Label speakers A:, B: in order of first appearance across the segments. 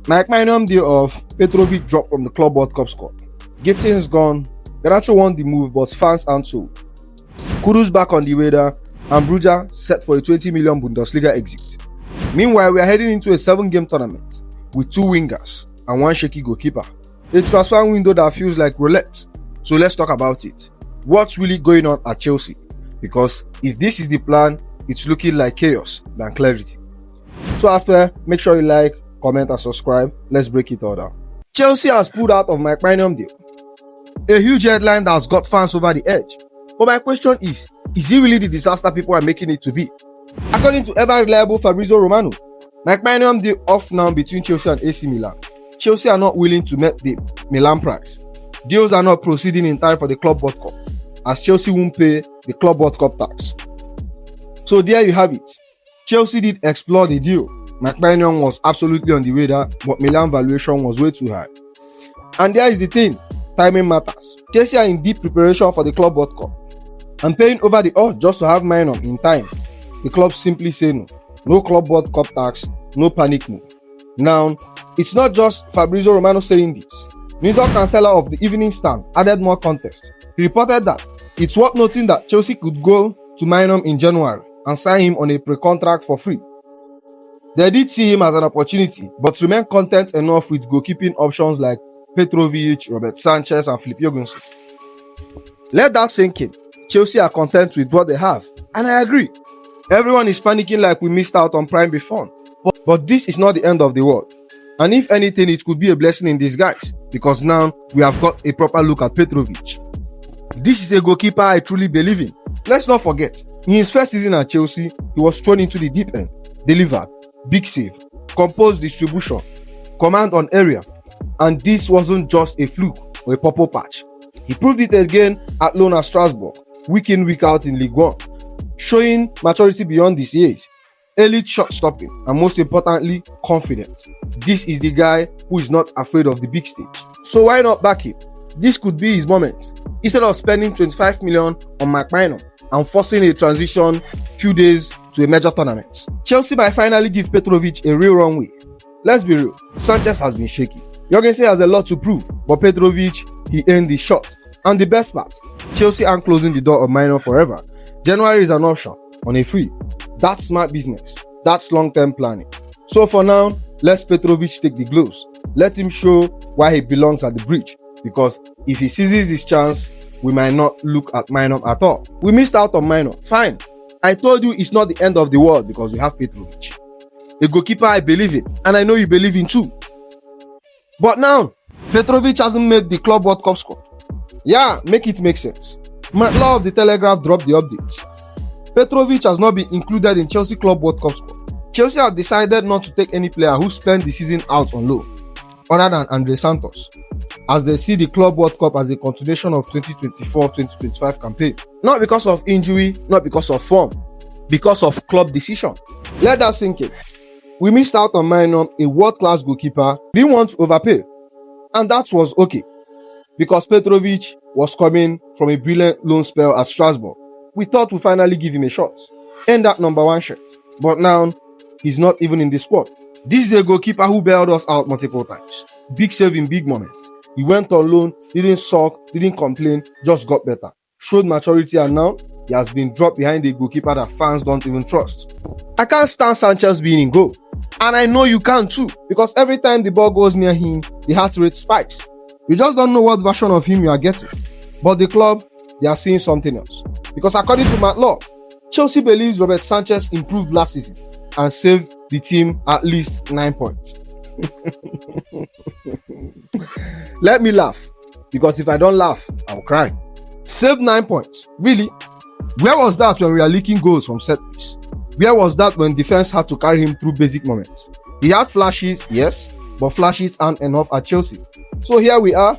A: Maignan deal of Petrovic dropped from the Club World Cup squad. Gittens gone. Garnacho won the move, but fans aren't sold. Kudus back on the radar, and Broja set for a 20 million Bundesliga exit. Meanwhile, we are heading into a 7-game tournament with 2 wingers and 1 shaky goalkeeper. A transfer window that feels like roulette. So let's talk about it. What's really going on at Chelsea? Because if this is the plan, it's looking like chaos than clarity. So as per, make sure you like, comment and subscribe. Let's break it all down. Chelsea has pulled out of Maignan deal. A huge headline that has got fans over the edge. But my question is it really the disaster people are making it to be? According to ever reliable Fabrizio Romano, Maignan deal off now between Chelsea and AC Milan. Chelsea are not willing to meet the Milan price. Deals are not proceeding in time for the Club World Cup, as Chelsea won't pay the Club World Cup tax. So there you have it. Chelsea did explore the deal. Maignan was absolutely on the radar, but Milan valuation was way too high. And there is the thing, timing matters. Chelsea are in deep preparation for the Club World Cup, and paying over the odds just to have Maignan in time. The club simply say no. No Club World Cup tax, no panic move. Now, it's not just Fabrizio Romano saying this. Nizaar Kinsella of the Evening Stand added more context. He reported that it's worth noting that Chelsea could go to Maignan in January and sign him on a pre-contract for free. They did see him as an opportunity, but remain content enough with goalkeeping options like Petrovic, Robert Sánchez and Philippe Jorgensen. Let that sink in. Chelsea are content with what they have, and I agree. Everyone is panicking like we missed out on prime before, but this is not the end of the world. And if anything, it could be a blessing in disguise, because now we have got a proper look at Petrovic. This is a goalkeeper I truly believe in. Let's not forget, in his first season at Chelsea, he was thrown into the deep end, delivered, big save, composed distribution, command on area, and this wasn't just a fluke or a purple patch. He proved it again at loan at Strasbourg, week in, week out in Ligue 1, showing maturity beyond his age, elite shot stopping, and most importantly, confidence. This is the guy who is not afraid of the big stage. So why not back him? This could be his moment. Instead of spending 25 million on Maignan and forcing a transition few days to a major tournament, Chelsea might finally give Petrovic a real runway. Let's be real, Sánchez has been shaky. Jorgensen has a lot to prove, but Petrovic, he earned the shot. And the best part, Chelsea aren't closing the door on Maignan forever. January is an option on a free. That's smart business. That's long-term planning. So for now, let Petrovic take the gloves. Let him show why he belongs at the bridge. Because if he seizes his chance, we might not look at Maignan at all. We missed out on Maignan. Fine. I told you it's not the end of the world because we have Petrovic. A goalkeeper I believe in, and I know you believe in too. But now, Petrovic hasn't made the Club World Cup squad. Yeah, make it make sense. Maignan of the Telegraph dropped the updates. Petrovic has not been included in Chelsea Club World Cup squad. Chelsea have decided not to take any player who spent the season out on loan, other than Andre Santos, as they see the Club World Cup as a continuation of 2024-2025 campaign. Not because of injury, not because of form, because of club decision. Let that sink in. We missed out on Maignan, a world-class goalkeeper, didn't want to overpay, and that was okay, because Petrovic was coming from a brilliant loan spell at Strasbourg. We thought we'd finally give him a shot, earn that number 1 shirt, but now he's not even in the squad. This is a goalkeeper who bailed us out multiple times. Big save in big moments. He went on loan, didn't sulk, didn't complain, just got better. Showed maturity, and now he has been dropped behind a goalkeeper that fans don't even trust. I can't stand Sánchez being in goal. And I know you can too, because every time the ball goes near him, the heart rate spikes. You just don't know what version of him you are getting. But the club, they are seeing something else. Because according to Maignan, Chelsea believes Robert Sánchez improved last season and saved the team at least 9 points. Let me laugh, because if I don't laugh, I'll cry. Saved 9 points? Really? Where was that when we are leaking goals from set piece? Where was that when defense had to carry him through basic moments? He had flashes, yes, but flashes aren't enough at Chelsea. So here we are,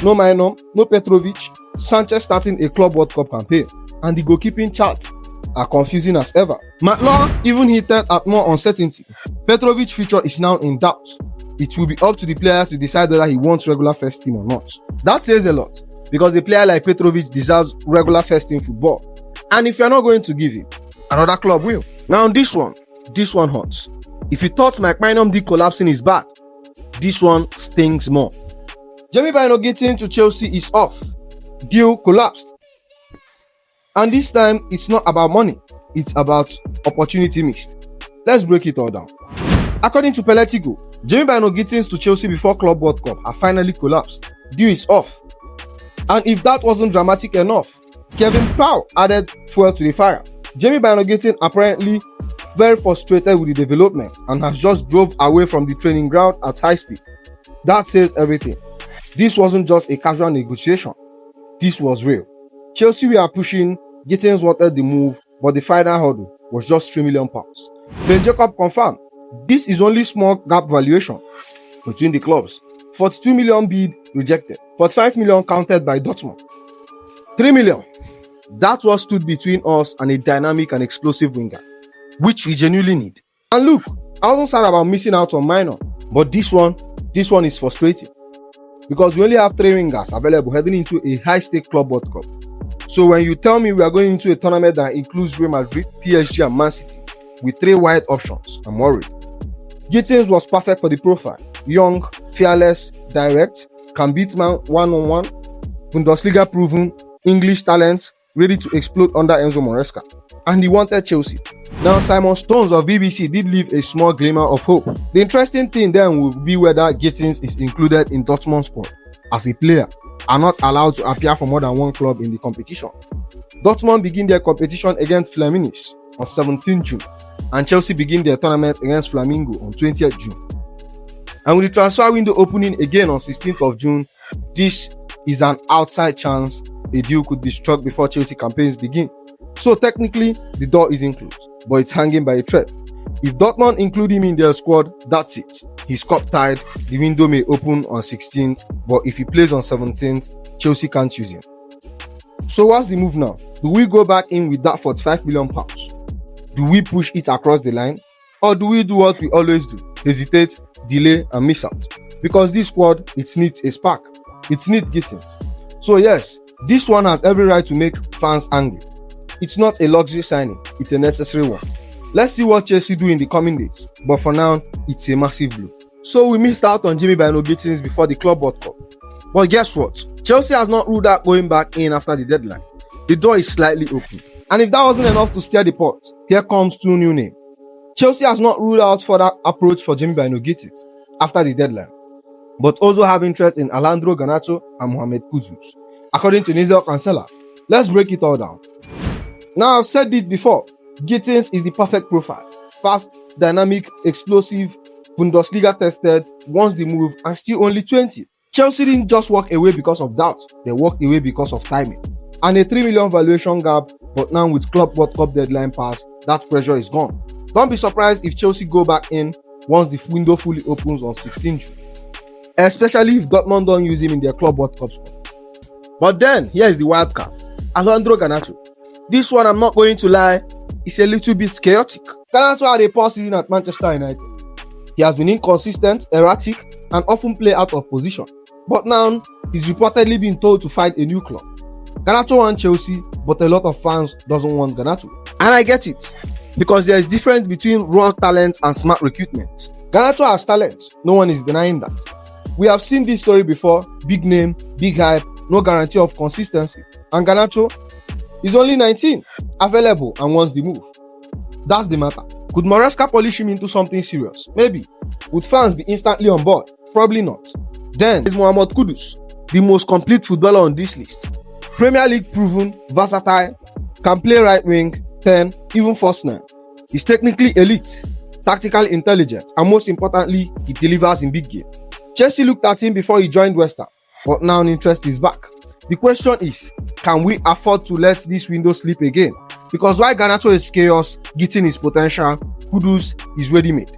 A: no Maignan, no Petrovic, Sánchez starting a Club World Cup campaign, and the goalkeeping chart are confusing as ever. Maignan even hinted at more uncertainty. Petrovic's future is now in doubt. It will be up to the player to decide whether he wants regular first team or not. That says a lot, because a player like Petrovic deserves regular first team football. And if you're not going to give him, another club will. Now this one hurts. If you thought Maignan collapsing is bad, This one stings more. Jamie Bynoe-Gittens to Chelsea is off. Deal collapsed. And this time, it's not about money. It's about opportunity missed. Let's break it all down. According to Peletigo, Jamie Bynoe-Gittens to Chelsea before Club World Cup have finally collapsed. Deal is off. And if that wasn't dramatic enough, Kevin Powell added fuel to the fire. Jamie Bynoe-Gittens apparently very frustrated with the development and has just drove away from the training ground at high speed. That says everything. This wasn't just a casual negotiation. This was real. Chelsea were pushing, Gittens wanted the move, but the final hurdle was just £3 million. Ben Jacob confirmed, this is only small gap valuation between the clubs. 42 million bid rejected, 45 million counted by Dortmund. 3 million. That was stood between us and a dynamic and explosive winger, which we genuinely need. And look, I wasn't sad about missing out on Maignan, but this one is frustrating because we only have 3 wingers available heading into a high-stake Club World Cup. So when you tell me we are going into a tournament that includes Real Madrid, PSG and Man City with 3 wide options, I'm worried. Gittens was perfect for the profile. Young, fearless, direct, can beat man one-on-one, Bundesliga proven, English talent, ready to explode under Enzo Maresca. And he wanted Chelsea. Now Simon Stones of BBC did leave a small glimmer of hope. The interesting thing then will be whether Gittens is included in Dortmund's squad as a player and not allowed to appear for more than one club in the competition. Dortmund begin their competition against Flamengo on 17 June and Chelsea begin their tournament against Flamengo on 20th June. And with the transfer window opening again on 16th of June, this is an outside chance a deal could be struck before Chelsea campaigns begin. So technically, the door isn't closed, but it's hanging by a thread. If Dortmund include him in their squad, that's it. He's cup tied, the window may open on 16th, but if he plays on 17th, Chelsea can't use him. So what's the move now? Do we go back in with that £45 million? Do we push it across the line? Or do we do what we always do? Hesitate, delay and miss out? Because this squad, it needs a spark. It needs Gittens. So yes, this one has every right to make fans angry. It's not a luxury signing, it's a necessary one. Let's see what Chelsea do in the coming days, but for now, it's a massive blow. So we missed out on Jamie Bynoe-Gittens before the Club World Cup. But guess what? Chelsea has not ruled out going back in after the deadline. The door is slightly open. And if that wasn't enough to stir the pot, here comes 2 new names. Chelsea has not ruled out further approach for Jamie Bynoe-Gittens after the deadline, but also have interest in Alejandro Garnacho and Garnacho Kudus, according to Nizaar Kinsella. Let's break it all down. Now, I've said it before, Gittens is the perfect profile. Fast, dynamic, explosive, Bundesliga tested, wants the move, and still only 20. Chelsea didn't just walk away because of doubt, they walked away because of timing. And a 3 million valuation gap, but now with Club World Cup deadline pass, that pressure is gone. Don't be surprised if Chelsea go back in once the window fully opens on 16 June. Especially if Dortmund don't use him in their Club World Cup squad. But then, here is the wild card. Alejandro Garnacho. This one, I'm not going to lie, is a little bit chaotic. Garnacho had a poor season at Manchester United. He has been inconsistent, erratic, and often play out of position. But now, he's reportedly been told to find a new club. Garnacho wants Chelsea, but a lot of fans doesn't want Garnacho. And I get it, because there is difference between raw talent and smart recruitment. Garnacho has talent, no one is denying that. We have seen this story before, big name, big hype, no guarantee of consistency. And Garnacho is only 19, available and wants the move. That's the matter. Could Maresca polish him into something serious? Maybe. Would fans be instantly on board? Probably not. Then is Garnacho Kudus, the most complete footballer on this list. Premier League proven, versatile, can play right wing, 10, even first 9. He's technically elite, tactically intelligent, and most importantly, he delivers in big games. Chelsea looked at him before he joined West Ham, but now interest is back. The question is, can we afford to let this window slip again? Because while Garnacho is chaos, Gittens is potential, Kudus is ready-made.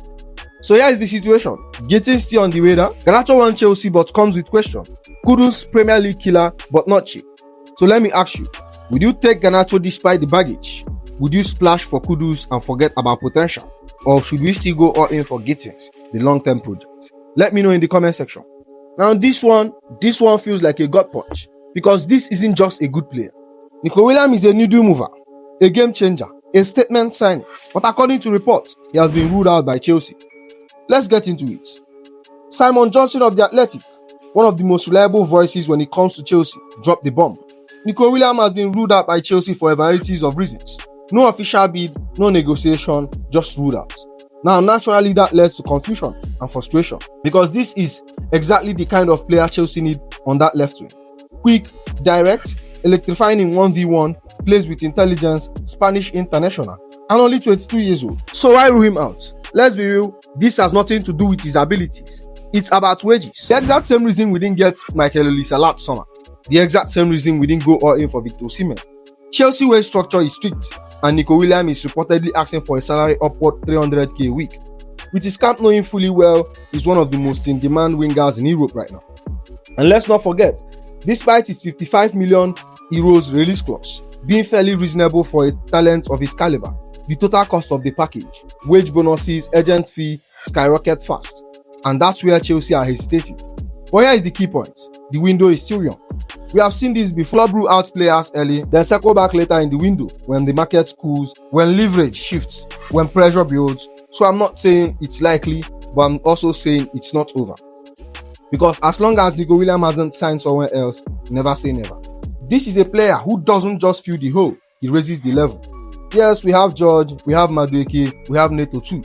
A: So here is the situation. Gittens still on the radar. Garnacho wants Chelsea but comes with question. Kudus, Premier League killer but not cheap. So let me ask you, would you take Garnacho despite the baggage? Would you splash for Kudus and forget about potential? Or should we still go all in for Gittens, the long-term project? Let me know in the comment section. Now this one feels like a gut punch because this isn't just a good player. Nico Williams is a needle mover, a game changer, a statement signing, but according to reports, he has been ruled out by Chelsea. Let's get into it. Simon Johnson of the Athletic, one of the most reliable voices when it comes to Chelsea, dropped the bomb. Nico Williams has been ruled out by Chelsea for a variety of reasons. No official bid, no negotiation, just ruled out. Now, naturally, that leads to confusion and frustration because this is exactly the kind of player Chelsea need on that left wing. Quick, direct, electrifying in 1v1, plays with intelligence, Spanish international, and only 22 years old. So why rule him out? Let's be real, this has nothing to do with his abilities. It's about wages. The exact same reason we didn't get Michael Olise last summer. The exact same reason we didn't go all in for Victor Osimhen. Chelsea wage structure is strict, and Nico Williams is reportedly asking for a salary upward 300k a week. With his camp knowing fully well, he's one of the most in-demand wingers in Europe right now. And let's not forget, despite his 55 million euros release clause being fairly reasonable for a talent of his caliber, the total cost of the package, wage bonuses, agent fee skyrocket fast. And that's where Chelsea are hesitating. But here is the key point. The window is still young. We have seen this before. Brew out players early, then circle back later in the window when the market cools, when leverage shifts, when pressure builds. So I'm not saying it's likely, but I'm also saying it's not over. Because as long as Nico Williams hasn't signed somewhere else, never say never. This is a player who doesn't just fill the hole, he raises the level. Yes, we have George, we have Madueke, we have Neto too.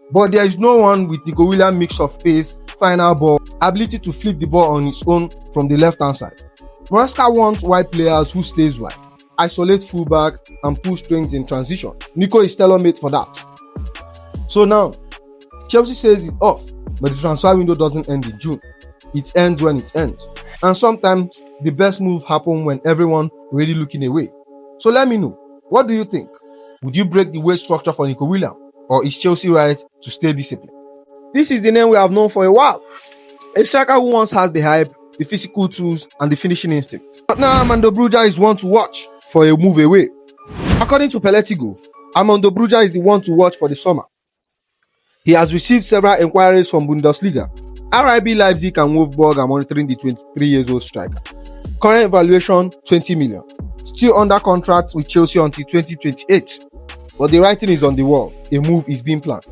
A: But there is no one with Nico Williams' mix of pace, final ball, ability to flip the ball on his own from the left-hand side. Maresca wants wide players who stays wide, isolate fullback, and push strings in transition. Nico is tailor-made for that. So now, Chelsea says it's off, but the transfer window doesn't end in June. It ends when it ends. And sometimes, the best move happens when everyone really looking away. So let me know, what do you think? Would you break the wage structure for Nico Williams? Or is Chelsea right to stay disciplined? This is the name we have known for a while. A striker who once has the hype, the physical tools, and the finishing instinct. But now Armando Broja is one to watch for a move away. According to Peletigo, Armando Broja is the one to watch for the summer. He has received several inquiries from Bundesliga. RB Leipzig and Wolfsburg are monitoring the 23-year-old striker. Current valuation 20 million. Still under contract with Chelsea until 2028. But the writing is on the wall. A move is being planned.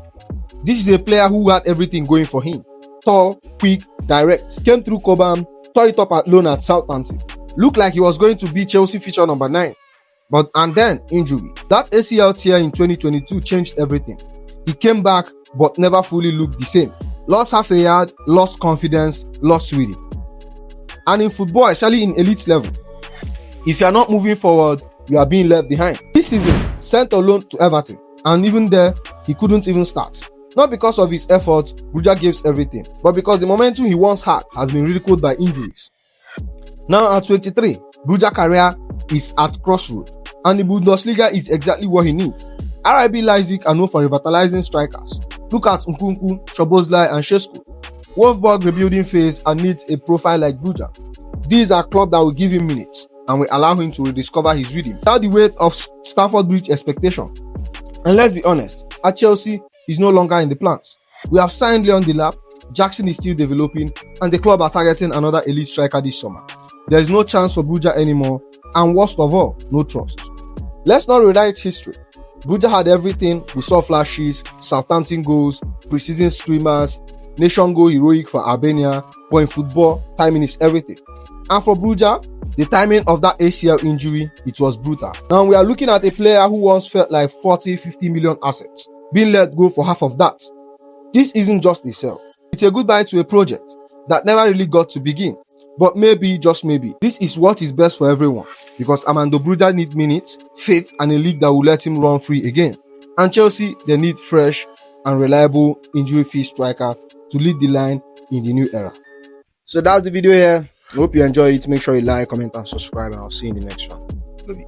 A: This is a player who had everything going for him. Tall, quick, direct. Came through Cobham, tore it up at loan at Southampton. Looked like he was going to be Chelsea feature number 9. And then injury. That ACL tear in 2022 changed everything. He came back but never fully looked the same. Lost half a yard, lost confidence, lost rhythm. And in football, especially in elite level, if you are not moving forward, you are being left behind. This season, sent on loan to Everton, and even there, he couldn't even start. Not because of his effort, Broja gives everything, but because the momentum he once had has been ridiculed by injuries. Now at 23, Broja's career is at crossroads, and the Bundesliga is exactly what he needs. RB Leipzig are known for revitalizing strikers. Look at Nkunku, Szoboszlai, and Šeško. Wolfsburg rebuilding phase and needs a profile like Broja. These are clubs that will give him minutes and will allow him to rediscover his rhythm without the weight of Stamford Bridge expectation. And let's be honest, at Chelsea, he's no longer in the plans. We have signed Leon Delap, Jackson is still developing, and the club are targeting another elite striker this summer. There is no chance for Broja anymore, and worst of all, no trust. Let's not rewrite history. Broja had everything. We saw flashes, Southampton goals, preseason screamers, nation goal heroic for Albania, but in football, timing is everything. And for Broja, the timing of that ACL injury, it was brutal. Now we are looking at a player who once felt like 40-50 million assets, being let go for half of that. This isn't just a sell. It's a goodbye to a project that never really got to begin. But maybe, just maybe, this is what is best for everyone. Because Armando Broja needs minutes, faith, and a league that will let him run free again. And Chelsea, they need fresh and reliable injury-free striker to lead the line in the new era. So that's the video here. I hope you enjoy it. Make sure you like, comment, and subscribe, and I'll see you in the next one.